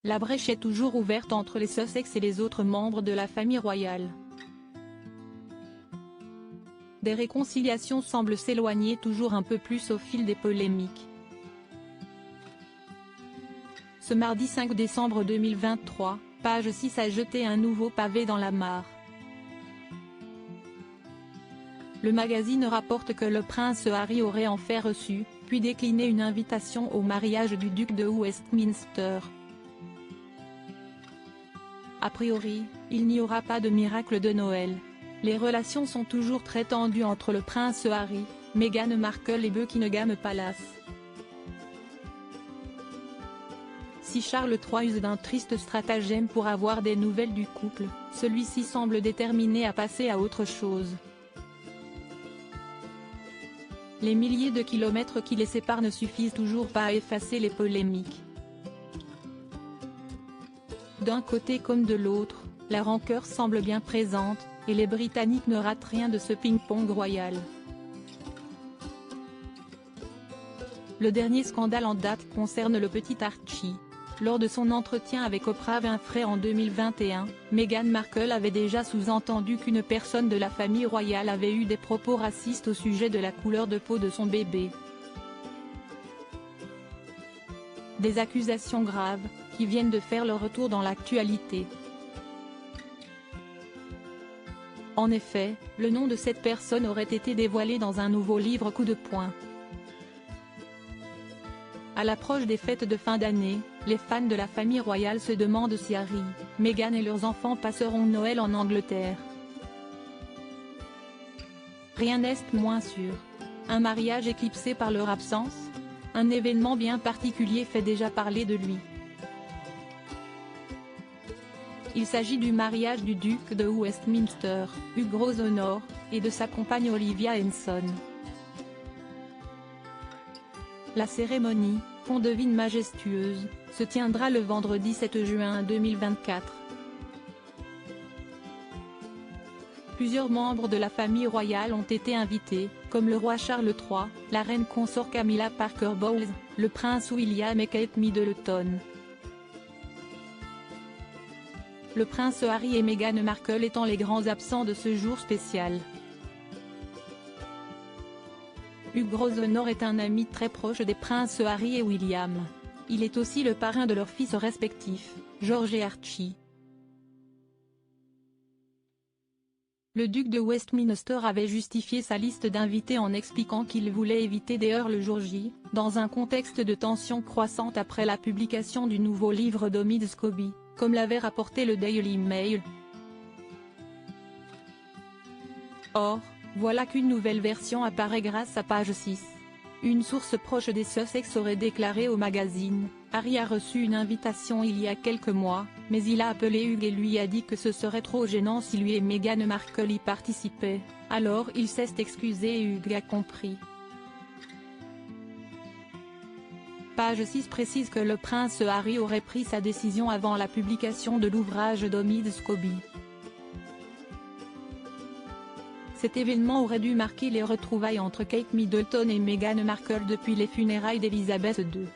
La brèche est toujours ouverte entre les Sussex et les autres membres de la famille royale. Des réconciliations semblent s'éloigner toujours un peu plus au fil des polémiques. Ce mardi 5 décembre 2023, Page 6 a jeté un nouveau pavé dans la mare. Le magazine rapporte que le prince Harry aurait en fait reçu, puis décliné une invitation au mariage du duc de Westminster. A priori, il n'y aura pas de miracle de Noël. Les relations sont toujours très tendues entre le prince Harry, Meghan Markle et Buckingham Palace. Si Charles III use d'un triste stratagème pour avoir des nouvelles du couple, celui-ci semble déterminé à passer à autre chose. Les milliers de kilomètres qui les séparent ne suffisent toujours pas à effacer les polémiques. D'un côté comme de l'autre, la rancœur semble bien présente, et les Britanniques ne ratent rien de ce ping-pong royal. Le dernier scandale en date concerne le petit Archie. Lors de son entretien avec Oprah Winfrey en 2021, Meghan Markle avait déjà sous-entendu qu'une personne de la famille royale avait eu des propos racistes au sujet de la couleur de peau de son bébé. Des accusations graves, qui viennent de faire leur retour dans l'actualité. En effet, le nom de cette personne aurait été dévoilé dans un nouveau livre coup de poing. À l'approche des fêtes de fin d'année, les fans de la famille royale se demandent si Harry, Meghan et leurs enfants passeront Noël en Angleterre. Rien n'est moins sûr. Un mariage éclipsé par leur absence? Un événement bien particulier fait déjà parler de lui. Il s'agit du mariage du duc de Westminster, Hugh Grosvenor, et de sa compagne Olivia Henson. La cérémonie, qu'on devine majestueuse, se tiendra le vendredi 7 juin 2024. Plusieurs membres de la famille royale ont été invités, comme le roi Charles III, la reine consort Camilla Parker Bowles, le prince William et Kate Middleton. Le prince Harry et Meghan Markle étant les grands absents de ce jour spécial. Hugh Grosvenor est un ami très proche des princes Harry et William. Il est aussi le parrain de leurs fils respectifs, George et Archie. Le duc de Westminster avait justifié sa liste d'invités en expliquant qu'il voulait éviter des heurts le jour J, dans un contexte de tension croissante après la publication du nouveau livre d'Omid Scobie, comme l'avait rapporté le Daily Mail. Or, voilà qu'une nouvelle version apparaît grâce à Page 6. Une source proche des Sussex aurait déclaré au magazine: Harry a reçu une invitation il y a quelques mois, mais il a appelé Hugh et lui a dit que ce serait trop gênant si lui et Meghan Markle y participaient, alors il s'est excusé et Hugh a compris. Page 6 précise que le prince Harry aurait pris sa décision avant la publication de l'ouvrage d'Omid Scobie. Cet événement aurait dû marquer les retrouvailles entre Kate Middleton et Meghan Markle depuis les funérailles d'Elizabeth II.